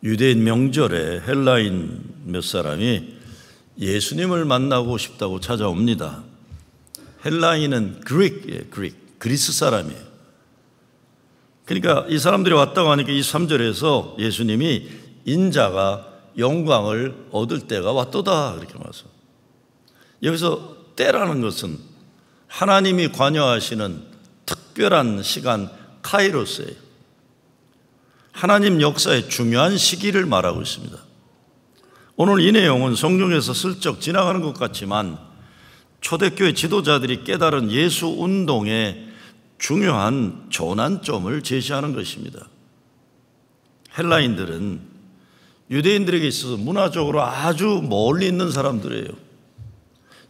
유대인 명절에 헬라인 몇 사람이 예수님을 만나고 싶다고 찾아옵니다. 헬라인은 그리스 사람이에요. 그러니까 이 사람들이 왔다고 하니까 23절에서 예수님이 인자가 영광을 얻을 때가 왔도다 그렇게 말해서, 여기서 때라는 것은 하나님이 관여하시는 특별한 시간 카이로스예요. 하나님 역사의 중요한 시기를 말하고 있습니다. 오늘 이 내용은 성경에서 슬쩍 지나가는 것 같지만 초대교회 지도자들이 깨달은 예수 운동의 중요한 전환점을 제시하는 것입니다. 헬라인들은 유대인들에게 있어서 문화적으로 아주 멀리 있는 사람들이에요.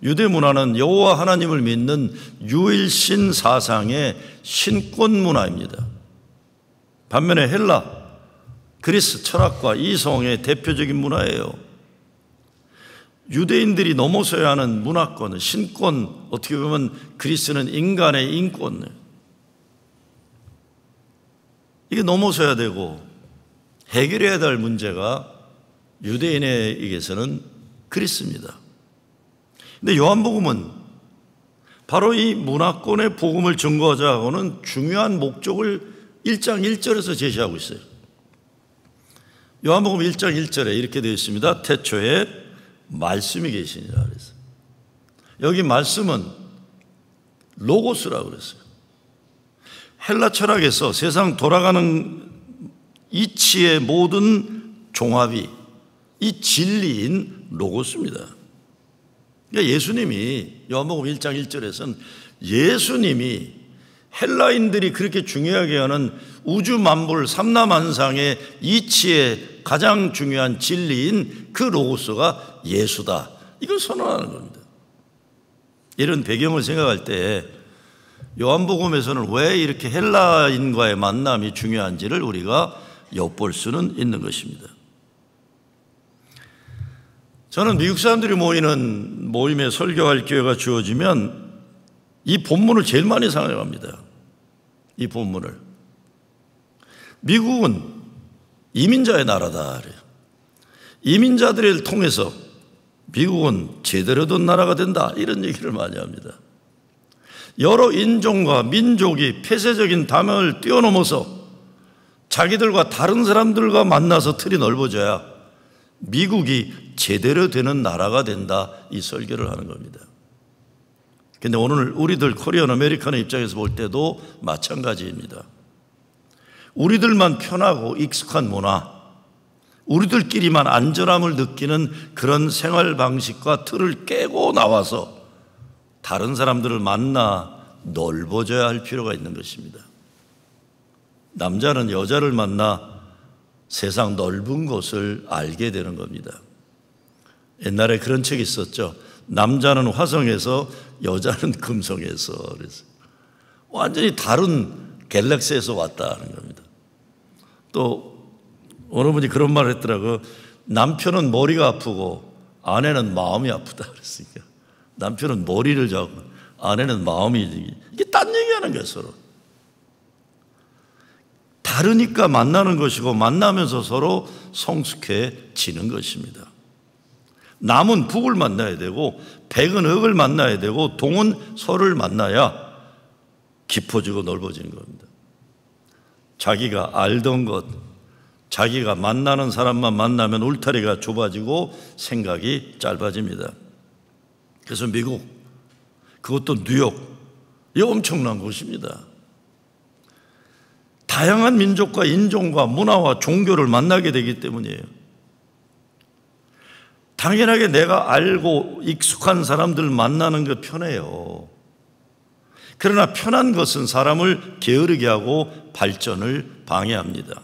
유대 문화는 여호와 하나님을 믿는 유일신 사상의 신권 문화입니다. 반면에 그리스 철학과 이성의 대표적인 문화예요. 유대인들이 넘어서야 하는 문화권은 신권, 어떻게 보면 그리스는 인간의 인권, 이게 넘어서야 되고 해결해야 될 문제가 유대인에게서는 그리스입니다. 근데 요한복음은 바로 이 문화권의 복음을 증거하자 하고는 중요한 목적을 1장 1절에서 제시하고 있어요. 요한복음 1장 1절에 이렇게 되어 있습니다. 태초에 말씀이 계시니라 그랬어요. 여기 말씀은 로고스라고 그랬어요. 헬라 철학에서 세상 돌아가는 이치의 모든 종합이 이 진리인 로고스입니다. 그러니까 예수님이 요한복음 1장 1절에서는 예수님이 헬라인들이 그렇게 중요하게 하는 우주 만물 삼라만상의 이치의 가장 중요한 진리인 그 로고스가 예수다, 이걸 선언하는 겁니다. 이런 배경을 생각할 때 요한복음에서는 왜 이렇게 헬라인과의 만남이 중요한지를 우리가 엿볼 수는 있는 것입니다. 저는 미국 사람들이 모이는 모임에 설교할 기회가 주어지면 이 본문을 제일 많이 생각합니다. 이 본문을. 미국은 이민자의 나라다 그래요. 이민자들을 통해서 미국은 제대로 된 나라가 된다, 이런 얘기를 많이 합니다. 여러 인종과 민족이 폐쇄적인 담을 뛰어넘어서 자기들과 다른 사람들과 만나서 틀이 넓어져야 미국이 제대로 되는 나라가 된다, 이 설교를 하는 겁니다. 근데 오늘 우리들 코리안 아메리칸의 입장에서 볼 때도 마찬가지입니다. 우리들만 편하고 익숙한 문화, 우리들끼리만 안전함을 느끼는 그런 생활 방식과 틀을 깨고 나와서 다른 사람들을 만나 넓어져야 할 필요가 있는 것입니다. 남자는 여자를 만나 세상 넓은 것을 알게 되는 겁니다. 옛날에 그런 책이 있었죠. 남자는 화성에서 여자는 금성에서, 그래서 완전히 다른 갤럭시에서 왔다는 겁니다. 또 어느 분이 그런 말을 했더라고요. 남편은 머리가 아프고 아내는 마음이 아프다 그랬으니까 남편은 머리를 잡고 아내는 마음이, 이게 딴 얘기하는 거예요. 서로 다르니까 만나는 것이고 만나면서 서로 성숙해지는 것입니다. 남은 북을 만나야 되고 백은 흑을 만나야 되고 동은 서를 만나야 깊어지고 넓어지는 겁니다. 자기가 알던 것, 자기가 만나는 사람만 만나면 울타리가 좁아지고 생각이 짧아집니다. 그래서 미국, 그것도 뉴욕, 이 엄청난 곳입니다. 다양한 민족과 인종과 문화와 종교를 만나게 되기 때문이에요. 당연하게 내가 알고 익숙한 사람들 만나는 거 편해요. 그러나 편한 것은 사람을 게으르게 하고 발전을 방해합니다.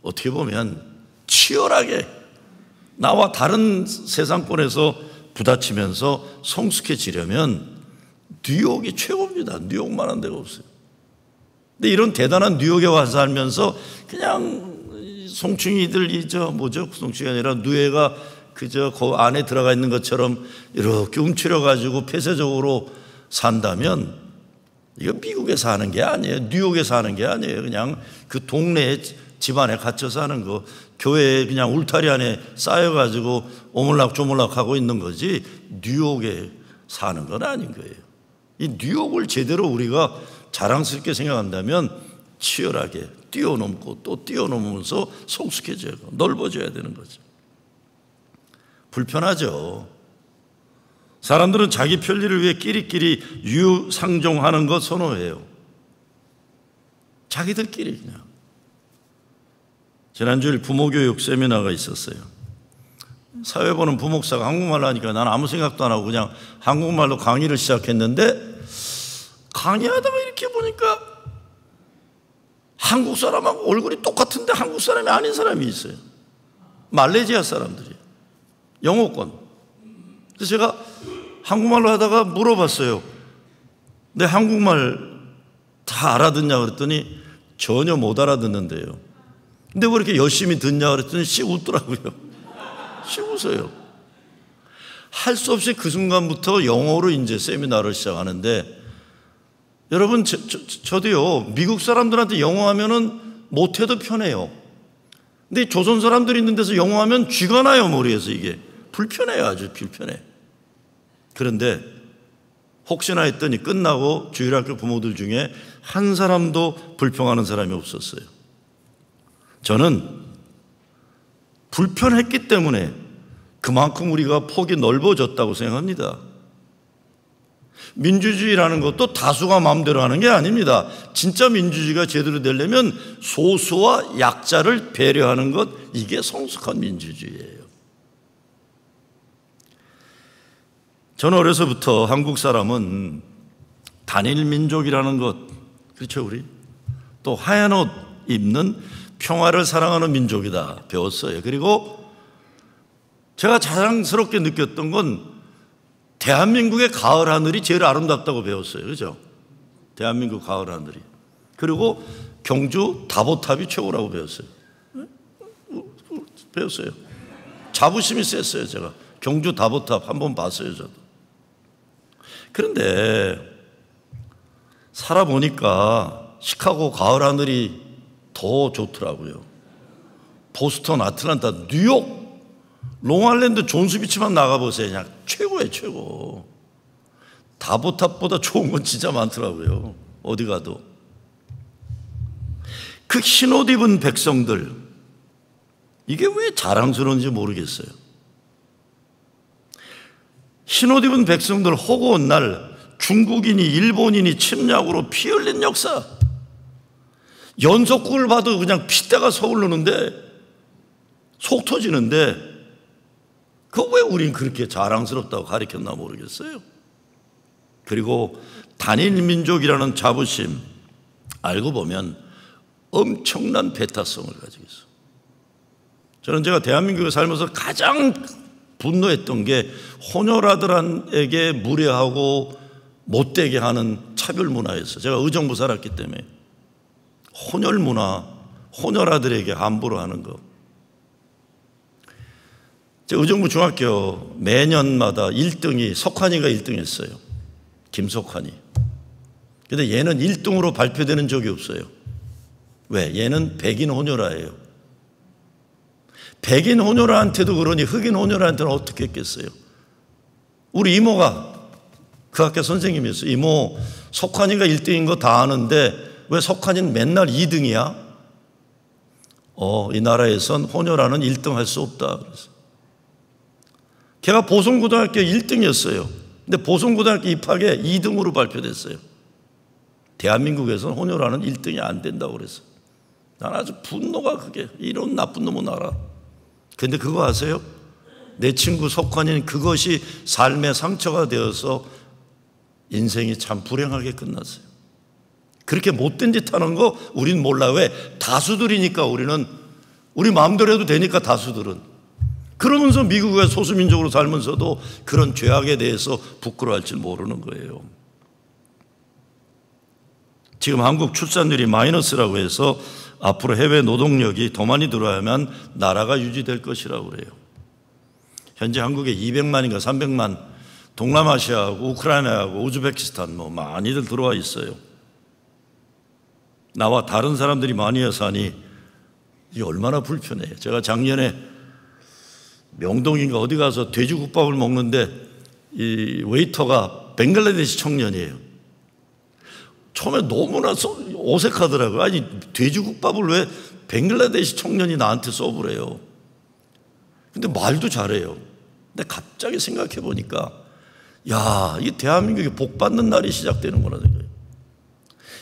어떻게 보면 치열하게 나와 다른 세상권에서 부딪히면서 성숙해지려면 뉴욕이 최고입니다. 뉴욕만한 데가 없어요. 근데 이런 대단한 뉴욕에 와서 살면서 그냥 송충이들, 송충이 아니라 누에가 그저 그 안에 들어가 있는 것처럼 이렇게 움츠려가지고 폐쇄적으로 산다면 이거 미국에 사는 게 아니에요. 뉴욕에 사는 게 아니에요. 그냥 그 동네에 집안에 갇혀 사는 거, 교회에 그냥 울타리 안에 쌓여가지고 오물락조물락 하고 있는 거지 뉴욕에 사는 건 아닌 거예요. 이 뉴욕을 제대로 우리가 자랑스럽게 생각한다면 치열하게 뛰어넘고 또 뛰어넘으면서 성숙해져야 하고 넓어져야 되는 거죠. 불편하죠. 사람들은 자기 편리를 위해 끼리끼리 유상종하는 것 선호해요. 자기들끼리 그냥. 지난주일 부모교육 세미나가 있었어요. 사회 보는 부목사가 한국말로 하니까 나는 아무 생각도 안 하고 그냥 한국말로 강의를 시작했는데 강의하다가 이렇게 보니까 한국 사람하고 얼굴이 똑같은데 한국 사람이 아닌 사람이 있어요. 말레이시아 사람들이에요. 영어권. 그래서 제가 한국말로 하다가 물어봤어요. 내 한국말 다 알아듣냐 그랬더니 전혀 못 알아듣는데요. 근데 왜 이렇게 열심히 듣냐 그랬더니 씩 웃더라고요. 씩 웃어요. 할 수 없이 그 순간부터 영어로 이제 세미나를 시작하는데 여러분 저도요 미국 사람들한테 영어하면은 못해도 편해요. 근데 조선 사람들이 있는 데서 영어하면 쥐가 나요 머리에서. 이게 불편해요. 아주 불편해. 그런데 혹시나 했더니 끝나고 주일학교 부모들 중에 한 사람도 불평하는 사람이 없었어요. 저는 불편했기 때문에 그만큼 우리가 폭이 넓어졌다고 생각합니다. 민주주의라는 것도 다수가 마음대로 하는 게 아닙니다. 진짜 민주주의가 제대로 되려면 소수와 약자를 배려하는 것, 이게 성숙한 민주주의예요. 저는 어려서부터 한국 사람은 단일 민족이라는 것, 그렇죠 우리? 또 하얀 옷 입는 평화를 사랑하는 민족이다 배웠어요. 그리고 제가 자랑스럽게 느꼈던 건 대한민국의 가을 하늘이 제일 아름답다고 배웠어요. 그렇죠? 대한민국 가을 하늘이. 그리고 경주 다보탑이 최고라고 배웠어요. 배웠어요. 자부심이 셌어요. 제가 경주 다보탑 한번 봤어요. 저도. 그런데 살아보니까 시카고 가을 하늘이 더 좋더라고요. 보스턴, 아틀란타, 뉴욕, 롱아일랜드 존스비치만 나가보세요. 그냥 최고예요, 최고. 다보탑보다 좋은 건 진짜 많더라고요. 어디 가도. 그 흰옷 입은 백성들, 이게 왜 자랑스러운지 모르겠어요. 흰옷 입은 백성들 허구한 날 중국인이 일본인이 침략으로 피 흘린 역사, 연속극을 봐도 그냥 핏대가 서울르는데 속 터지는데 그거 왜 우린 그렇게 자랑스럽다고 가르쳤나 모르겠어요. 그리고 단일 민족이라는 자부심, 알고 보면 엄청난 배타성을 가지고 있어요. 저는 제가 대한민국에 살면서 가장 분노했던 게 혼혈아들에게 무례하고 못되게 하는 차별 문화였어요. 제가 의정부 살았기 때문에 혼혈 문화, 혼혈아들에게 함부로 하는 거. 제가 의정부 중학교 매년마다 1등이 석환이가 1등 했어요. 김석환이. 근데 얘는 1등으로 발표되는 적이 없어요. 왜? 얘는 백인 혼혈아예요. 백인 혼혈아한테도 그러니 흑인 혼혈아한테는 어떻게 했겠어요? 우리 이모가 그 학교 선생님이었어요. 이모 석환이가 1등인 거 다 아는데 왜 석환이는 맨날 2등이야? 이 나라에선 혼혈아는 1등 할 수 없다. 그래서 걔가 보성고등학교 1등이었어요. 근데 보성고등학교 입학에 2등으로 발표됐어요. 대한민국에서는 혼혈아는 1등이 안 된다고 그랬어요. 난 아주 분노가 그게 이런 나쁜 놈은 알아. 근데 그거 아세요? 내 친구 석환이는 그것이 삶의 상처가 되어서 인생이 참 불행하게 끝났어요. 그렇게 못된 짓 하는 거 우린 몰라. 왜? 다수들이니까. 우리 마음대로 해도 되니까 다수들은. 그러면서 미국의 소수민족으로 살면서도 그런 죄악에 대해서 부끄러워할 줄 모르는 거예요. 지금 한국 출산율이 마이너스라고 해서 앞으로 해외 노동력이 더 많이 들어야만 나라가 유지될 것이라고 그래요. 현재 한국에 200만인가 300만 동남아시아하고 우크라이나하고 우즈베키스탄 많이들 들어와 있어요. 나와 다른 사람들이 많이 사니 이게 얼마나 불편해요. 제가 작년에 명동인가 어디 가서 돼지국밥을 먹는데 이 웨이터가 벵글라데시 청년이에요. 처음에 너무나 어색하더라고요. 아니, 돼지국밥을 왜 벵글라데시 청년이 나한테 서브를 해요. 근데 말도 잘해요. 근데 갑자기 생각해 보니까, 야, 이 대한민국이 복받는 날이 시작되는 거라는 거예요.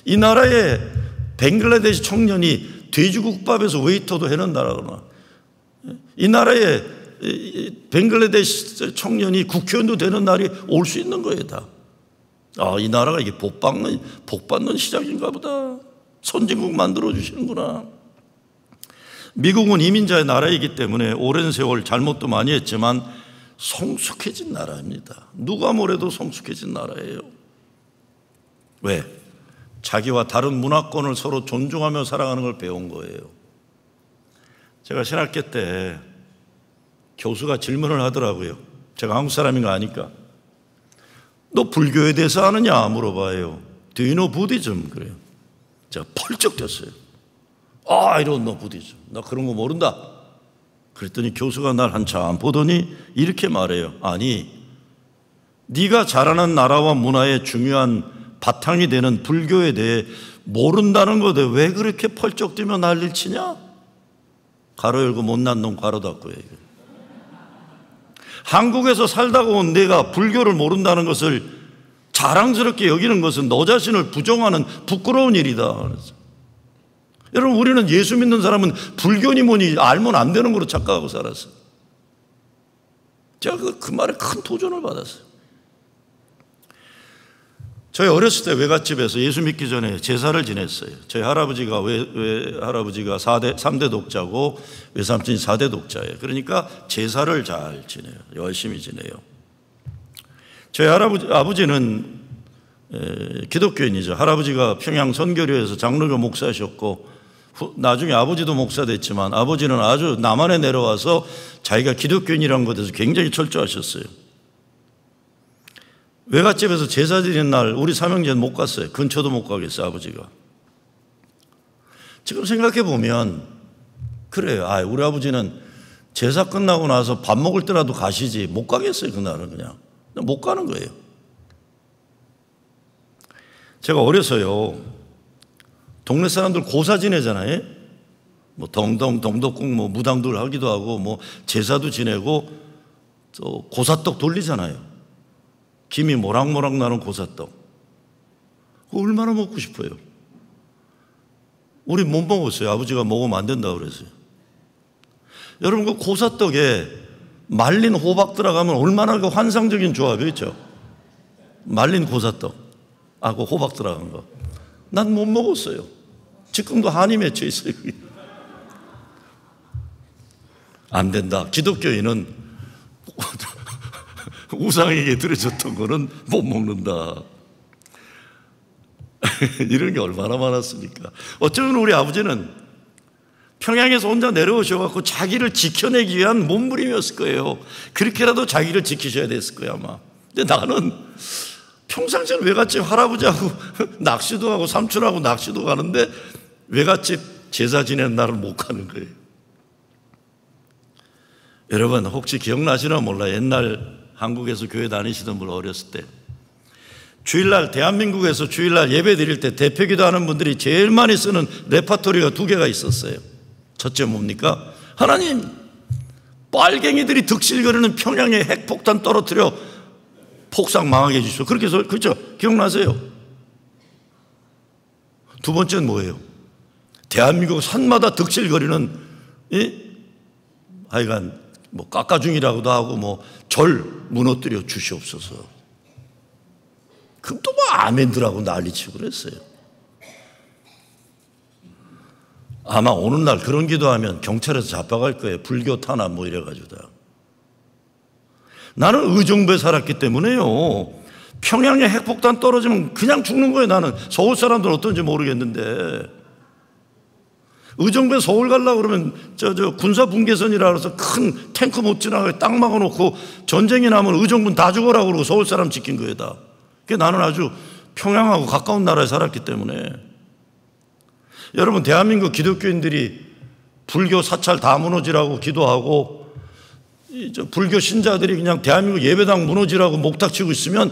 이 나라에 벵글라데시 청년이 돼지국밥에서 웨이터도 해는 나라구나. 이 나라에 벵글라데시 청년이 국회의원도 되는 날이 올 수 있는 거예요, 다. 아, 이 나라가 이게 복받는 시작인가 보다. 선진국 만들어주시는구나. 미국은 이민자의 나라이기 때문에 오랜 세월 잘못도 많이 했지만 성숙해진 나라입니다. 누가 뭐래도 성숙해진 나라예요. 왜? 자기와 다른 문화권을 서로 존중하며 살아가는 걸 배운 거예요. 제가 신학교 때 교수가 질문을 하더라고요. 제가 한국 사람인 거 아니까. 너 불교에 대해서 아느냐 물어봐요. Do you know Buddhism? 그래요. 제가 펄쩍 뛰었어요. I don't know Buddhism. 나 그런 거 모른다. 그랬더니 교수가 날 한참 보더니 이렇게 말해요. 아니, 네가 자라난 나라와 문화의 중요한 바탕이 되는 불교에 대해 모른다는 거데 왜 그렇게 펄쩍 뛰며 난리를 치냐? 가로 열고 못난 놈 가로 닫고요. 한국에서 살다가 온 내가 불교를 모른다는 것을 자랑스럽게 여기는 것은 너 자신을 부정하는 부끄러운 일이다. 그래서 여러분, 우리는 예수 믿는 사람은 불교니 뭐니 알면 안 되는 거로 착각하고 살았어요. 제가 그 말에 큰 도전을 받았어요. 저희 어렸을 때 외갓집에서 예수 믿기 전에 제사를 지냈어요. 저희 할아버지가 할아버지가 3대 독자고 외삼촌이 4대 독자예요. 그러니까 제사를 잘 지내요. 열심히 지내요. 저희 아버지는 기독교인이죠. 할아버지가 평양 선교교에서 장로교 목사셨고 나중에 아버지도 목사 됐지만 아버지는 아주 남한에 내려와서 자기가 기독교인이라는 것에 대해서 굉장히 철저하셨어요. 외갓집에서 제사 지낸 날 우리 삼형제는 못 갔어요. 근처도 못 가겠어요, 아버지가. 지금 생각해 보면 그래요. 우리 아버지는 제사 끝나고 나서 밥 먹을 때라도 가시지 못 가겠어요. 그날은 그냥 못 가는 거예요. 제가 어려서요, 동네 사람들 고사 지내잖아요. 뭐 동덕국 뭐 무당들 하기도 하고 뭐 제사도 지내고 또 고사떡 돌리잖아요. 김이 모락모락 나는 고사떡. 그거 얼마나 먹고 싶어요. 우리 못 먹었어요. 아버지가 먹으면 안 된다고 그랬어요. 여러분, 그 고사떡에 말린 호박 들어가면 얼마나 그 환상적인 조합이었죠. 말린 고사떡 하고 호박 들어간 거. 난 못 먹었어요. 지금도 한이 맺혀 있어요. 안 된다. 기독교인은 우상에게 드려졌던 거는 못 먹는다. 이런 게 얼마나 많았습니까? 어쩌면 우리 아버지는 평양에서 혼자 내려오셔서 자기를 지켜내기 위한 몸부림이었을 거예요. 그렇게라도 자기를 지키셔야 됐을 거예요, 아마. 근데 나는 평상시에 외갓집 할아버지하고 낚시도 하고 삼촌하고 낚시도 가는데 외갓집 제사 지내는 날을 못 가는 거예요. 여러분, 혹시 기억나시나 몰라. 옛날 한국에서 교회 다니시던 분 어렸을 때 주일날, 대한민국에서 주일날 예배 드릴 때 대표기도 하는 분들이 제일 많이 쓰는 레파토리가 2개가 있었어요. 첫째 뭡니까? 하나님, 빨갱이들이 득실거리는 평양에 핵폭탄 떨어뜨려 폭삭 망하게 해주시오. 그렇게 해서, 그렇죠? 기억나세요? 두 번째는 뭐예요? 대한민국 산마다 득실거리는 하여간 뭐 깎아중이라고도 하고 뭐 절 무너뜨려 주시옵소서. 그럼 또 뭐 아멘들하고 난리치고 그랬어요. 아마 오는 날 그런 기도하면 경찰에서 잡아갈 거예요. 불교 탄압 뭐 이래가지고 다. 나는 의정부에 살았기 때문에요. 평양에 핵폭탄 떨어지면 그냥 죽는 거예요. 나는 서울 사람들은 어떤지 모르겠는데 의정부에 서울 가려고 그러면 저 군사 분계선이라 해서 큰 탱크 못 지나가게 딱 막아놓고 전쟁이 나면 의정부는 다 죽어라고 그러고 서울 사람 지킨 거예요, 다. 그러니까 나는 아주 평양하고 가까운 나라에 살았기 때문에. 여러분, 대한민국 기독교인들이 불교 사찰 다 무너지라고 기도하고 불교 신자들이 그냥 대한민국 예배당 무너지라고 목탁치고 있으면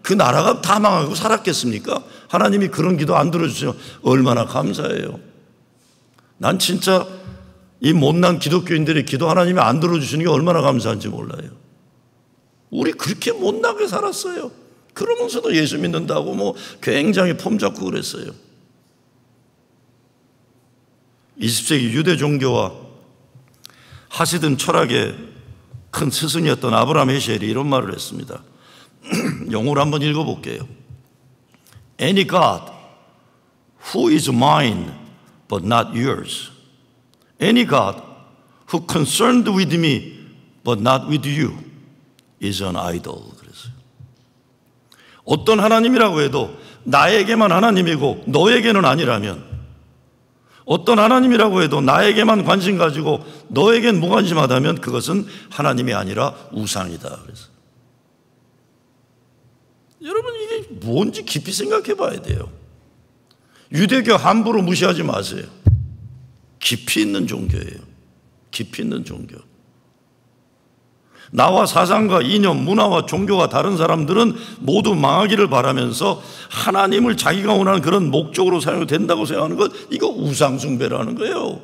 그 나라가 다 망하고 살았겠습니까? 하나님이 그런 기도 안 들어주시면 얼마나 감사해요. 난 진짜 이 못난 기독교인들의 기도 하나님이 안 들어주시는 게 얼마나 감사한지 몰라요. 우리 그렇게 못나게 살았어요. 그러면서도 예수 믿는다고 뭐 굉장히 폼 잡고 그랬어요. 20세기 유대 종교와 하시든 철학의 큰 스승이었던 아브라함 헤셸이 이런 말을 했습니다. 영어로 한번 읽어볼게요. Any God who is mine but not yours. Any God who concerned with me but not with you is an idol. 그랬어요. 어떤 하나님이라고 해도 나에게만 하나님이고 너에게는 아니라면, 어떤 하나님이라고 해도 나에게만 관심 가지고 너에겐 무관심하다면 그것은 하나님이 아니라 우상이다. 그래서 여러분, 이게 뭔지 깊이 생각해 봐야 돼요. 유대교 함부로 무시하지 마세요. 깊이 있는 종교예요. 깊이 있는 종교. 나와 사상과 이념, 문화와 종교가 다른 사람들은 모두 망하기를 바라면서 하나님을 자기가 원하는 그런 목적으로 사용이 된다고 생각하는 것, 이거 우상숭배라는 거예요.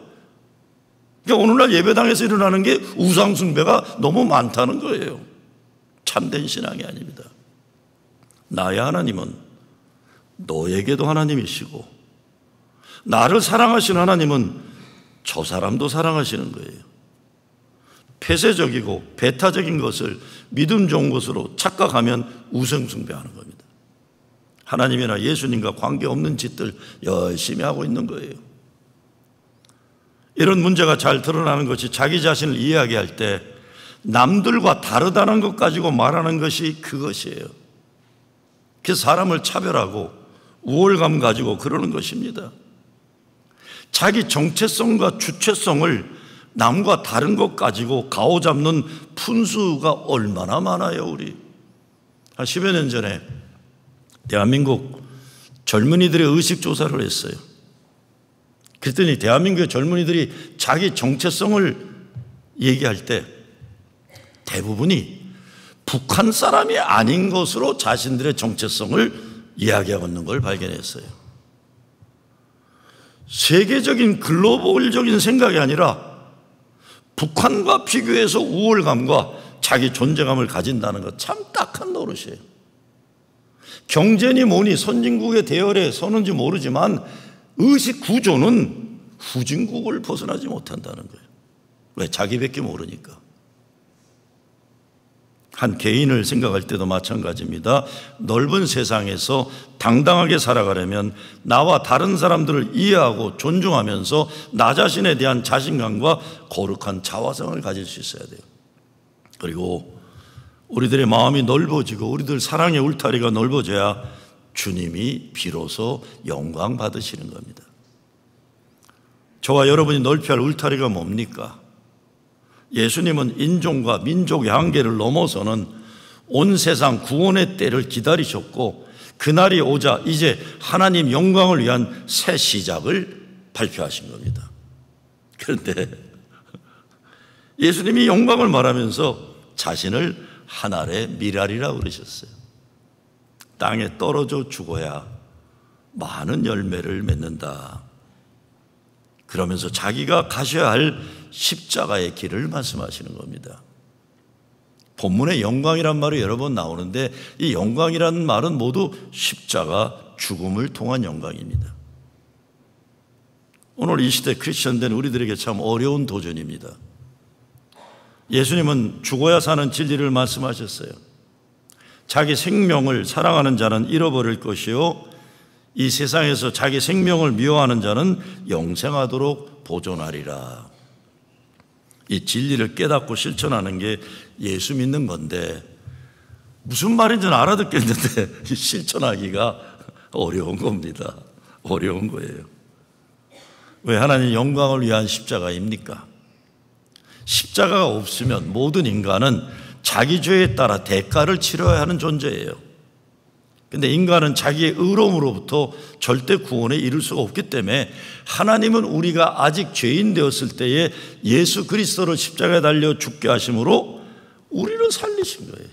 그러니까 오늘날 예배당에서 일어나는 게 우상숭배가 너무 많다는 거예요. 참된 신앙이 아닙니다. 나의 하나님은 너에게도 하나님이시고, 나를 사랑하시는 하나님은 저 사람도 사랑하시는 거예요. 폐쇄적이고 배타적인 것을 믿음 좋은 것으로 착각하면 우상숭배하는 겁니다. 하나님이나 예수님과 관계없는 짓들 열심히 하고 있는 거예요. 이런 문제가 잘 드러나는 것이 자기 자신을 이야기할 때 남들과 다르다는 것 가지고 말하는 것이 그것이에요. 그래서 사람을 차별하고 우월감 가지고 그러는 것입니다. 자기 정체성과 주체성을 남과 다른 것 가지고 가오잡는 푼수가 얼마나 많아요. 우리 한 10여 년 전에 대한민국 젊은이들의 의식조사를 했어요. 그랬더니 대한민국의 젊은이들이 자기 정체성을 얘기할 때 대부분이 북한 사람이 아닌 것으로 자신들의 정체성을 이야기하고 있는 걸 발견했어요. 세계적인 글로벌적인 생각이 아니라 북한과 비교해서 우월감과 자기 존재감을 가진다는 것, 참 딱한 노릇이에요. 경제니 뭐니 선진국의 대열에 서는지 모르지만 의식 구조는 후진국을 벗어나지 못한다는 거예요. 왜? 자기밖에 모르니까. 한 개인을 생각할 때도 마찬가지입니다. 넓은 세상에서 당당하게 살아가려면 나와 다른 사람들을 이해하고 존중하면서 나 자신에 대한 자신감과 거룩한 자화성을 가질 수 있어야 돼요. 그리고 우리들의 마음이 넓어지고 우리들 사랑의 울타리가 넓어져야 주님이 비로소 영광 받으시는 겁니다. 저와 여러분이 넓혀야 할 울타리가 뭡니까? 예수님은 인종과 민족의 한계를 넘어서는 온 세상 구원의 때를 기다리셨고, 그날이 오자 이제 하나님 영광을 위한 새 시작을 발표하신 겁니다. 그런데 예수님이 영광을 말하면서 자신을 하늘의 미랄이라고 그러셨어요. 땅에 떨어져 죽어야 많은 열매를 맺는다. 그러면서 자기가 가셔야 할 십자가의 길을 말씀하시는 겁니다. 본문에 영광이란 말이 여러 번 나오는데 이 영광이라는 말은 모두 십자가 죽음을 통한 영광입니다. 오늘 이 시대 크리스천된 우리들에게 참 어려운 도전입니다. 예수님은 죽어야 사는 진리를 말씀하셨어요. 자기 생명을 사랑하는 자는 잃어버릴 것이요, 이 세상에서 자기 생명을 미워하는 자는 영생하도록 보존하리라. 이 진리를 깨닫고 실천하는 게 예수 믿는 건데, 무슨 말인지는 알아듣겠는데 실천하기가 어려운 겁니다. 어려운 거예요. 왜? 하나님 영광을 위한 십자가입니까? 십자가가 없으면 모든 인간은 자기 죄에 따라 대가를 치러야 하는 존재예요. 근데 인간은 자기의 의로움으로부터 절대 구원에 이를 수가 없기 때문에 하나님은 우리가 아직 죄인 되었을 때에 예수 그리스도를 십자가에 달려 죽게 하심으로 우리를 살리신 거예요.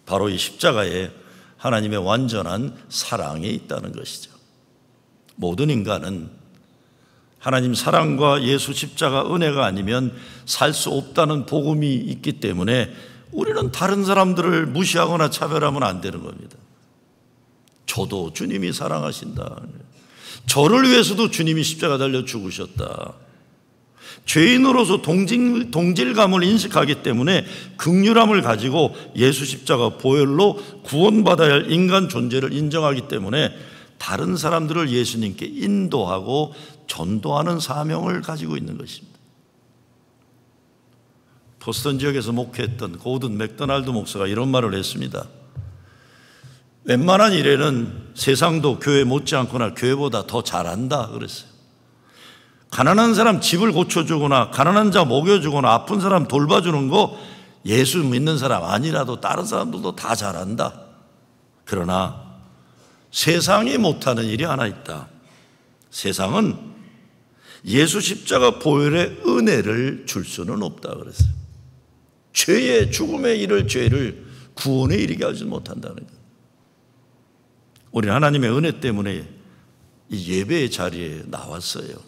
바로 이 십자가에 하나님의 완전한 사랑이 있다는 것이죠. 모든 인간은 하나님 사랑과 예수 십자가 은혜가 아니면 살 수 없다는 복음이 있기 때문에 우리는 다른 사람들을 무시하거나 차별하면 안 되는 겁니다. 저도 주님이 사랑하신다. 저를 위해서도 주님이 십자가 달려 죽으셨다. 죄인으로서 동질감을 인식하기 때문에 긍휼함을 가지고 예수 십자가 보혈로 구원받아야 할 인간 존재를 인정하기 때문에 다른 사람들을 예수님께 인도하고 전도하는 사명을 가지고 있는 것입니다. 보스턴 지역에서 목회했던 고든 맥도날드 목사가 이런 말을 했습니다. 웬만한 일에는 세상도 교회 못지않거나 교회보다 더 잘한다 그랬어요. 가난한 사람 집을 고쳐주거나 가난한 자 먹여주거나 아픈 사람 돌봐주는 거 예수 믿는 사람 아니라도 다른 사람들도 다 잘한다. 그러나 세상이 못하는 일이 하나 있다. 세상은 예수 십자가 보혈의 은혜를 줄 수는 없다 그랬어요. 죄의 죽음에 이를 죄를 구원에 이르게 하지 못한다는 거예요. 우리는 하나님의 은혜 때문에 이 예배의 자리에 나왔어요.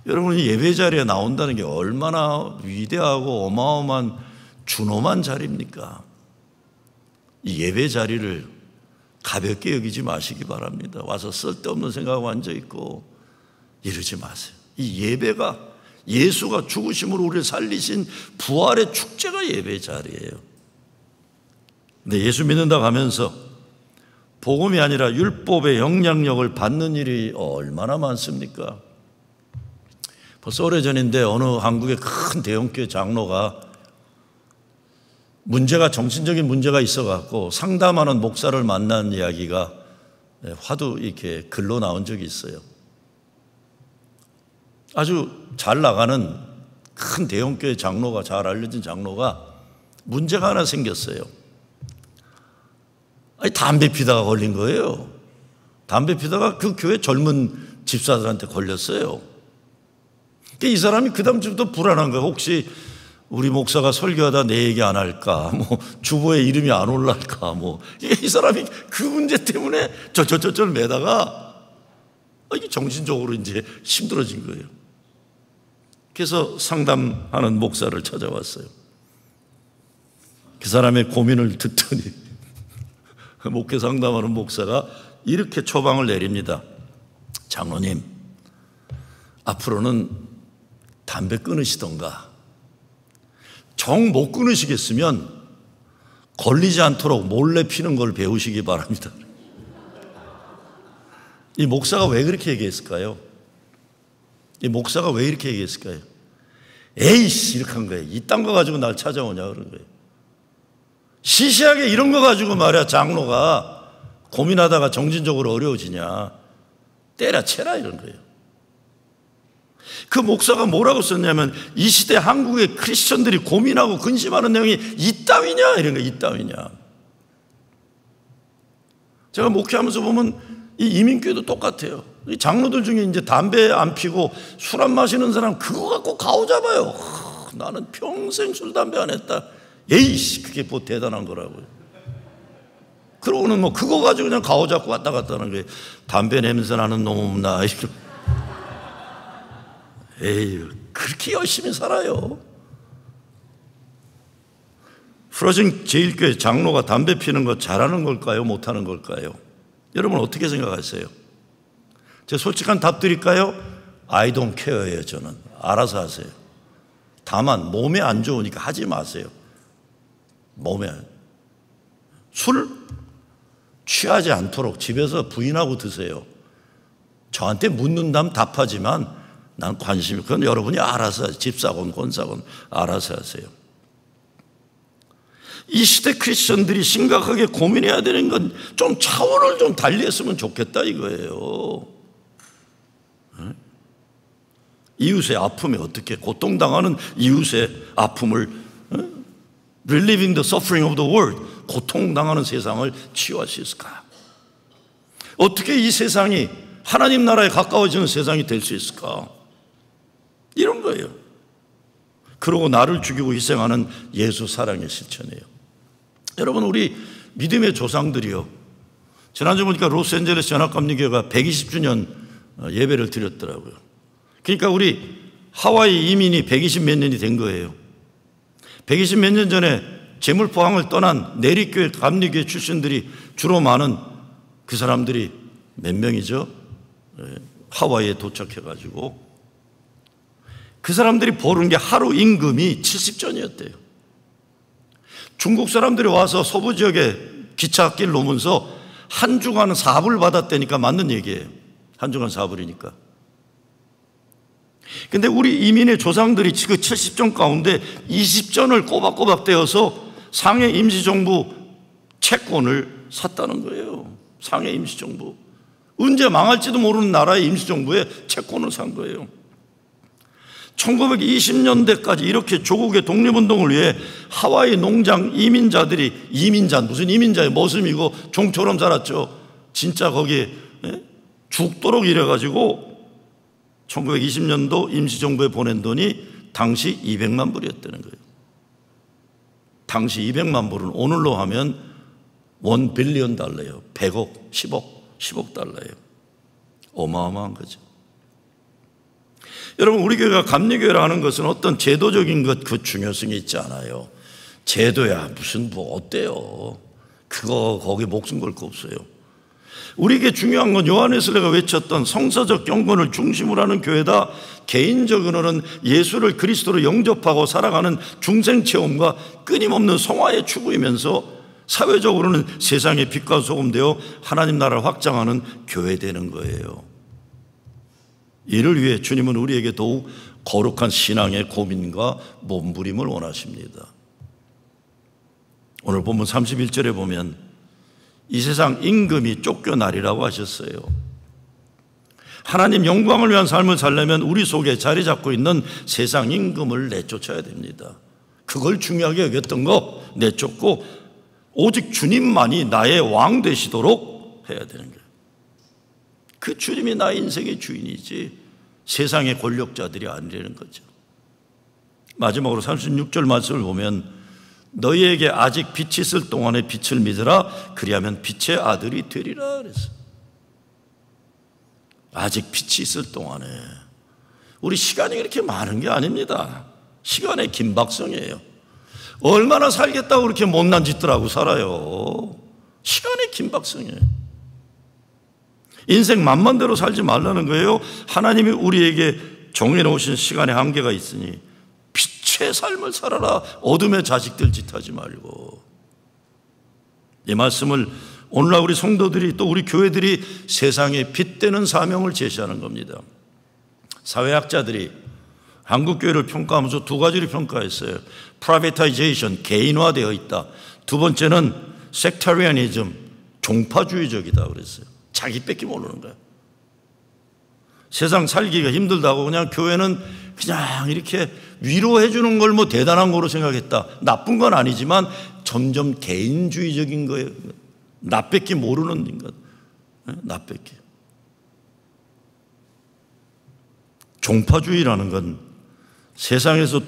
여러분, 이 예배 자리에 나온다는 게 얼마나 위대하고 어마어마한 준엄한 자리입니까? 이 예배 자리를 가볍게 여기지 마시기 바랍니다. 와서 쓸데없는 생각하고 앉아있고 이러지 마세요. 이 예배가 예수가 죽으심으로 우리를 살리신 부활의 축제가 예배 자리예요. 근데 예수 믿는다고 하면서 복음이 아니라 율법의 영향력을 받는 일이 얼마나 많습니까? 벌써 오래전인데 어느 한국의 큰 대형교회 장로가 정신적인 문제가 있어갖고 상담하는 목사를 만난 이야기가 화두 이렇게 글로 나온 적이 있어요. 아주 잘 나가는 큰 대형교회 장로가, 잘 알려진 장로가 문제가 하나 생겼어요. 담배 피다가 걸린 거예요. 담배 피다가 그 교회 젊은 집사들한테 걸렸어요. 이 사람이 그 다음 주부터 불안한 거야. 혹시 우리 목사가 설교하다 내 얘기 안 할까? 주보에 이름이 안 올라갈까? 이 사람이 그 문제 때문에 쩔쩔쩔 매다가 이게 정신적으로 이제 힘들어진 거예요. 그래서 상담하는 목사를 찾아왔어요. 그 사람의 고민을 듣더니 목회 상담하는 목사가 이렇게 처방을 내립니다. 장로님, 앞으로는 담배 끊으시던가, 정 못 끊으시겠으면 걸리지 않도록 몰래 피는 걸 배우시기 바랍니다. 이 목사가 왜 그렇게 얘기했을까요? 이 목사가 왜 이렇게 얘기했을까요? 에이씨, 이렇게 한 거예요. 이딴 거 가지고 날 찾아오냐 그런 거예요. 시시하게 이런 거 가지고 말이야 장로가 고민하다가 정신적으로 어려워지냐, 때려쳐라 이런 거예요. 그 목사가 뭐라고 썼냐면 이 시대 한국의 크리스천들이 고민하고 근심하는 내용이 이따위냐 이런 거예요. 이따위냐. 제가 목회하면서 보면 이 이민교회도 똑같아요. 이 장로들 중에 이제 담배 안 피고 술 안 마시는 사람 그거 갖고 가오잡아요. 나는 평생 술 담배 안 했다. 에이씨, 그게 뭐 대단한 거라고요. 그러고는 그거 가지고 그냥 가오잡고 왔다 갔다 하는 거예요. 담배 냄새 나는 놈 없나. 에이, 그렇게 열심히 살아요. 프로징 제1교회 장로가 담배 피는 거 잘하는 걸까요? 못하는 걸까요? 여러분 어떻게 생각하세요? 제가 솔직한 답 드릴까요? I don't care예요. 저는 알아서 하세요. 다만 몸에 안 좋으니까 하지 마세요. 술 취하지 않도록 집에서 부인하고 드세요. 저한테 묻는다면 답하지만 난 관심이, 그건 여러분이 알아서 하세요. 집사건 권사건 알아서 하세요. 이 시대 크리스천들이 심각하게 고민해야 되는 건 좀 차원을 좀 달리했으면 좋겠다 이거예요. 이웃의 아픔에 어떻게 고통당하는 이웃의 아픔을 Relieving the suffering of the world, 고통당하는 세상을 치유할 수 있을까? 어떻게 이 세상이 하나님 나라에 가까워지는 세상이 될 수 있을까? 이런 거예요. 그러고 나를 죽이고 희생하는 예수 사랑의 실천이에요. 여러분, 우리 믿음의 조상들이요, 지난주 보니까 로스앤젤레스 연합감리교회가 120주년 예배를 드렸더라고요. 그러니까 우리 하와이 이민이 120 몇 년이 된 거예요. 120 몇 년 전에 제물포항을 떠난 내리교회 감리교회 출신들이 주로 많은 그 사람들이 몇 명이죠? 하와이에 도착해가지고 그 사람들이 버는 게 하루 임금이 70전이었대요. 중국 사람들이 와서 서부 지역에 기찻길 놓으면서 한 주간 4불 받았다니까 맞는 얘기예요. 한 주간 4불이니까. 근데 우리 이민의 조상들이 그 70전 가운데 20전을 꼬박꼬박 떼어서 상해 임시정부 채권을 샀다는 거예요. 상해 임시정부. 언제 망할지도 모르는 나라의 임시정부에 채권을 산 거예요. 1920년대까지 이렇게 조국의 독립운동을 위해 하와이 농장 이민자들이, 무슨 이민자예요? 머슴이고 종처럼 살았죠. 진짜 거기에 죽도록 일해가지고 1920년도 임시정부에 보낸 돈이 당시 200만 불이었다는 거예요. 당시 200만 불은 오늘로 하면 1 빌리언 달러예요. 100억, 10억 달러예요. 어마어마한 거죠. 여러분, 우리 교회가 감리교회라는 것은 어떤 제도적인 것 그 중요성이 있지 않아요. 제도야 무슨 뭐 어때요? 그거 거기 목숨 걸 거 없어요. 우리에게 중요한 건 요한 웨슬레가 외쳤던 성서적 경건을 중심으로 하는 교회다. 개인적으로는 예수를 그리스도로 영접하고 살아가는 중생 체험과 끊임없는 성화의 추구이면서 사회적으로는 세상의 빛과 소금 되어 하나님 나라를 확장하는 교회 되는 거예요. 이를 위해 주님은 우리에게 더욱 거룩한 신앙의 고민과 몸부림을 원하십니다. 오늘 본문 31절에 보면 이 세상 임금이 쫓겨나리라고 하셨어요. 하나님 영광을 위한 삶을 살려면 우리 속에 자리 잡고 있는 세상 임금을 내쫓아야 됩니다. 그걸 중요하게 여겼던 거 내쫓고 오직 주님만이 나의 왕 되시도록 해야 되는 거예요. 그 주님이 나의 인생의 주인이지 세상의 권력자들이 아니라는 거죠. 마지막으로 36절 말씀을 보면 너희에게 아직 빛이 있을 동안에 빛을 믿으라. 그리하면 빛의 아들이 되리라 그랬어요. 아직 빛이 있을 동안에. 우리 시간이 그렇게 많은 게 아닙니다. 시간의 긴박성이에요. 얼마나 살겠다고 그렇게 못난 짓들 하고 살아요. 시간의 긴박성이에요. 인생 만만대로 살지 말라는 거예요. 하나님이 우리에게 정해놓으신 시간의 한계가 있으니 빛의 삶을 살아라. 어둠의 자식들 짓하지 말고. 이 말씀을 오늘날 우리 성도들이 또 우리 교회들이 세상에 빛되는 사명을 제시하는 겁니다. 사회학자들이 한국교회를 평가하면서 두 가지를 평가했어요. privatization, 개인화되어 있다. 두 번째는 sectarianism, 종파주의적이다 그랬어요. 자기 뺏기 모르는 거야. 세상 살기가 힘들다고 그냥 교회는 그냥 이렇게 위로해 주는 걸 뭐 대단한 거로 생각했다. 나쁜 건 아니지만 점점 개인주의적인 거예요. 나 뺏기 모르는 인간. 나 뺏기. 종파주의라는 건 세상에서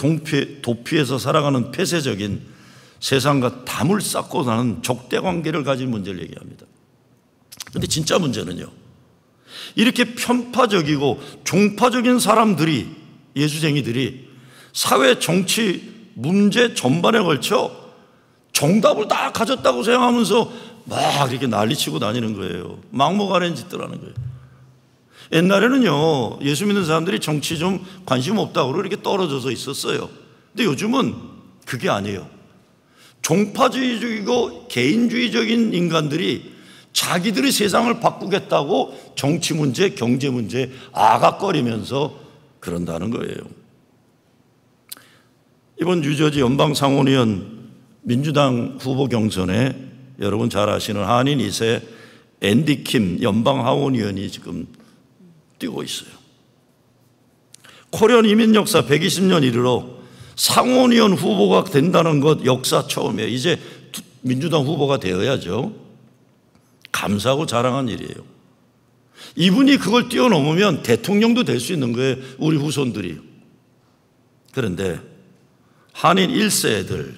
도피해서 살아가는 폐쇄적인 세상과 담을 쌓고 사는 적대관계를 가진 문제를 얘기합니다. 그런데 진짜 문제는요, 이렇게 편파적이고 종파적인 사람들이, 예수쟁이들이 사회 정치 문제 전반에 걸쳐 정답을 다 가졌다고 생각하면서 막 이렇게 난리치고 다니는 거예요. 막무가내인 짓들 하는 거예요. 옛날에는요, 예수 믿는 사람들이 정치 좀 관심 없다고 이렇게 떨어져서 있었어요. 근데 요즘은 그게 아니에요. 종파주의적이고 개인주의적인 인간들이 자기들이 세상을 바꾸겠다고 정치 문제, 경제 문제 아각거리면서 그런다는 거예요. 이번 뉴저지 연방 상원의원 민주당 후보 경선에 여러분 잘 아시는 한인 2세 앤디 킴 연방 하원의원이 지금 뛰고 있어요. 코리안 이민 역사 120년 이르러 상원의원 후보가 된다는 것 역사 처음이에요. 이제 민주당 후보가 되어야죠. 감사하고 자랑한 일이에요. 이분이 그걸 뛰어넘으면 대통령도 될 수 있는 거예요, 우리 후손들이. 그런데 한인 1세들,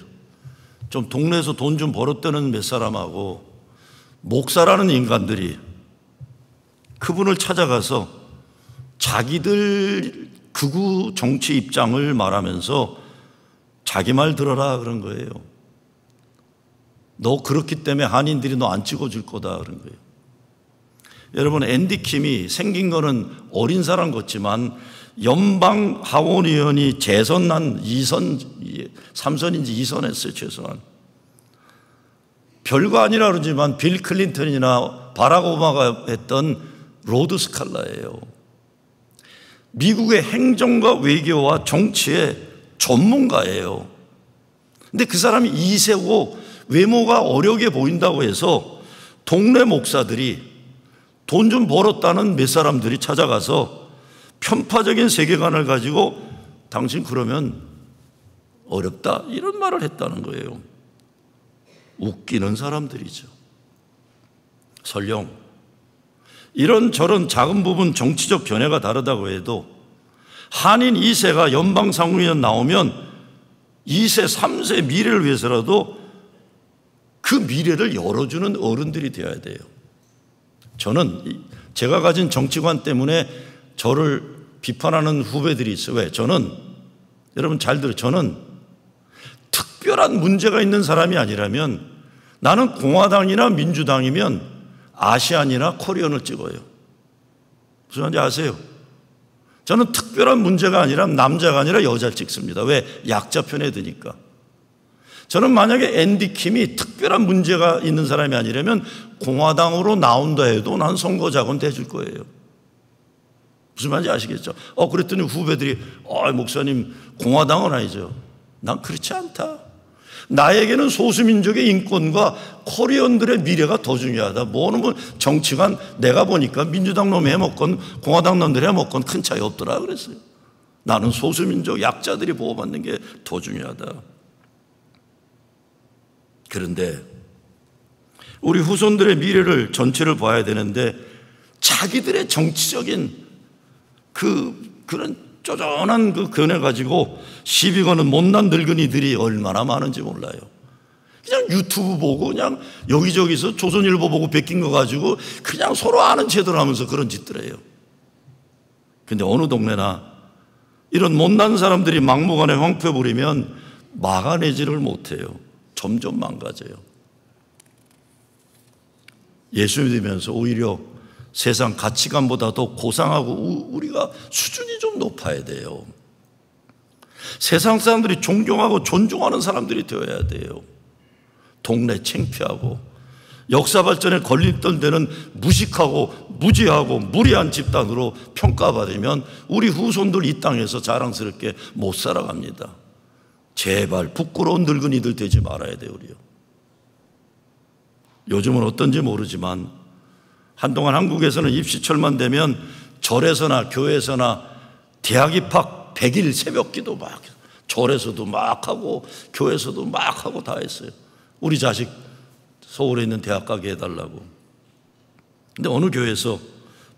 좀 동네에서 돈 좀 벌었다는 몇 사람하고 목사라는 인간들이 그분을 찾아가서 자기들 극우 정치 입장을 말하면서 자기 말 들어라 그런 거예요. 너 그렇기 때문에 한인들이 너 안 찍어줄 거다 그런 거예요. 여러분, 앤디 킴이 생긴 거는 어린 사람 같지만 연방 하원의원이 재선한 3선인지 2선 했어요, 최소한. 별거 아니라 그러지만 빌 클린턴이나 바락 오바마가 했던 로드 스칼라예요. 미국의 행정과 외교와 정치의 전문가예요. 근데 그 사람이 2세고 외모가 어려게 보인다고 해서 동네 목사들이 돈 좀 벌었다는 몇 사람들이 찾아가서 편파적인 세계관을 가지고 당신 그러면 어렵다 이런 말을 했다는 거예요. 웃기는 사람들이죠. 설령 이런저런 작은 부분 정치적 견해가 다르다고 해도 한인 2세가 연방 상원의원 나오면 2세, 3세 미래를 위해서라도 그 미래를 열어주는 어른들이 되어야 돼요. 저는 제가 가진 정치관 때문에 저를 비판하는 후배들이 있어요. 왜? 저는, 여러분 잘 들어요. 저는 특별한 문제가 있는 사람이 아니라면 나는 공화당이나 민주당이면 아시안이나 코리안을 찍어요. 무슨 말인지 아세요? 저는 특별한 문제가 아니라 남자가 아니라 여자를 찍습니다. 왜? 약자 편에 드니까. 저는 만약에 앤디 킴이 특별한 문제가 있는 사람이 아니라면 공화당으로 나온다 해도 난 선거 자금 대줄 거예요. 무슨 말인지 아시겠죠? 그랬더니 후배들이 목사님 공화당은 아니죠. 난 그렇지 않다. 나에게는 소수민족의 인권과 코리언들의 미래가 더 중요하다. 뭐는 정치관 내가 보니까 민주당 놈이 해먹건 공화당 놈들이 해먹건 큰 차이 없더라 그랬어요. 나는 소수민족 약자들이 보호받는 게 더 중요하다. 그런데 우리 후손들의 미래를 전체를 봐야 되는데 자기들의 정치적인 그런 쪼잔한 그 견해 가지고 시비 거는 못난 늙은이들이 얼마나 많은지 몰라요. 그냥 유튜브 보고 그냥 여기저기서 조선일보 보고 베낀 거 가지고 그냥 서로 아는 체들 하면서 그런 짓들 해요. 근데 어느 동네나 이런 못난 사람들이 막무가내 황폐 부리면 막아내지를 못해요. 점점 망가져요. 예수 믿으면서 오히려 세상 가치관보다 더 고상하고 우리가 수준이 좀 높아야 돼요. 세상 사람들이 존경하고 존중하는 사람들이 되어야 돼요. 동네 창피하고 역사 발전에 걸렸던 데는 무식하고 무지하고 무리한 집단으로 평가받으면 우리 후손들 이 땅에서 자랑스럽게 못 살아갑니다. 제발 부끄러운 늙은이들 되지 말아야 돼요. 우리요. 요즘은 어떤지 모르지만 한동안 한국에서는 입시철만 되면 절에서나 교회에서나 대학 입학 100일 새벽기도 막 절에서도 막 하고 교회에서도 막 하고 다 했어요. 우리 자식 서울에 있는 대학 가게 해달라고. 근데 어느 교회에서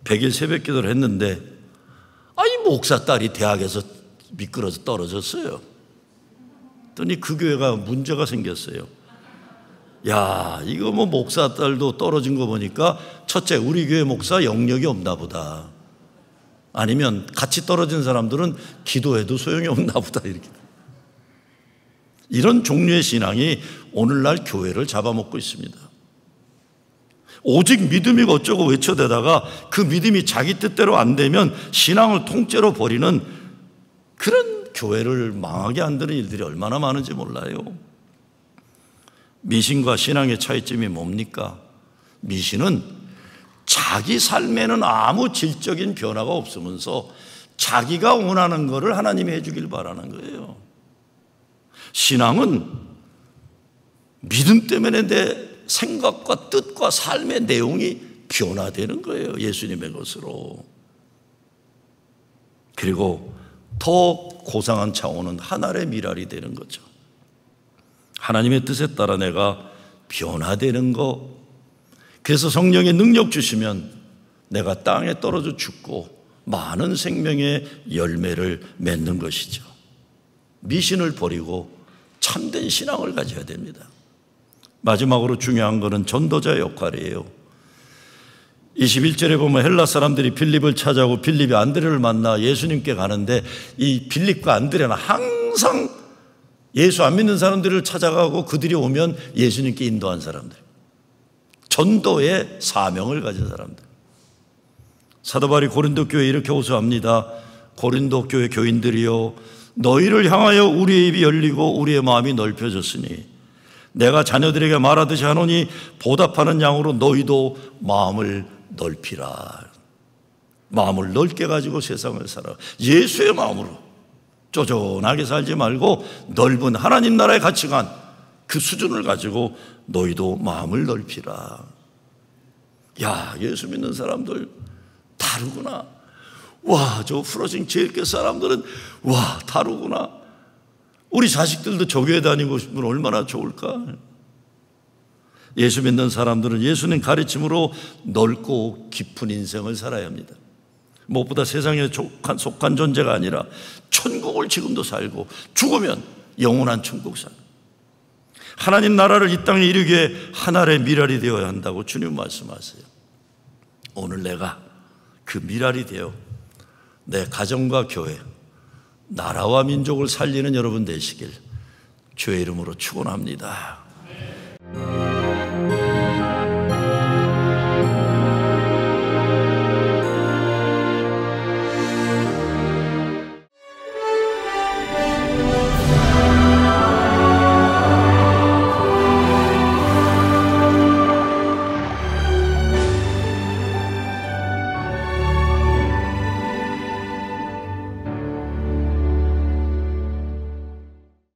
100일 새벽기도를 했는데 목사 딸이 대학에서 미끄러져 떨어졌어요. 그랬더니 그 교회가 문제가 생겼어요. 야, 이거 목사 딸도 떨어진 거 보니까 첫째, 우리 교회 목사 영역이 없나 보다. 아니면 같이 떨어진 사람들은 기도해도 소용이 없나 보다. 이렇게. 이런 종류의 신앙이 오늘날 교회를 잡아먹고 있습니다. 오직 믿음이 어쩌고 외쳐대다가 그 믿음이 자기 뜻대로 안 되면 신앙을 통째로 버리는 그런 교회를 망하게 만드는 일들이 얼마나 많은지 몰라요. 미신과 신앙의 차이점이 뭡니까? 미신은 자기 삶에는 아무 질적인 변화가 없으면서 자기가 원하는 것을 하나님이 해주길 바라는 거예요. 신앙은 믿음 때문에 내 생각과 뜻과 삶의 내용이 변화되는 거예요. 예수님의 것으로. 그리고 더 고상한 차원은 하늘의 미랄이 되는 거죠. 하나님의 뜻에 따라 내가 변화되는 거. 그래서 성령의 능력 주시면 내가 땅에 떨어져 죽고 많은 생명의 열매를 맺는 것이죠. 미신을 버리고 참된 신앙을 가져야 됩니다. 마지막으로 중요한 것은 전도자의 역할이에요. 21절에 보면 헬라 사람들이 빌립을 찾아오고 빌립이 안드레를 만나 예수님께 가는데 이 빌립과 안드레는 항상 예수 안 믿는 사람들을 찾아가고 그들이 오면 예수님께 인도한 사람들, 전도의 사명을 가진 사람들. 사도 바울이 고린도 교회에 이렇게 호소합니다. 고린도 교회 교인들이여, 너희를 향하여 우리의 입이 열리고 우리의 마음이 넓혀졌으니 내가 자녀들에게 말하듯이 하노니 보답하는 양으로 너희도 마음을 넓히라. 마음을 넓게 가지고 세상을 살아. 예수의 마음으로 쪼존하게 살지 말고 넓은 하나님 나라의 가치관, 그 수준을 가지고 너희도 마음을 넓히라. 야, 예수 믿는 사람들 다르구나. 와, 저 프로징 제일교 사람들은 와, 다르구나. 우리 자식들도 저 교회 다니고 싶으면 얼마나 좋을까. 예수 믿는 사람들은 예수님 가르침으로 넓고 깊은 인생을 살아야 합니다. 무엇보다 세상에 속한 존재가 아니라 천국을 지금도 살고 죽으면 영원한 천국 살고 하나님 나라를 이 땅에 이루기에 하나의 미랄이 되어야 한다고 주님 말씀하세요. 오늘 내가 그 미랄이 되어 내 가정과 교회, 나라와 민족을 살리는 여러분 되시길 주의 이름으로 축원합니다.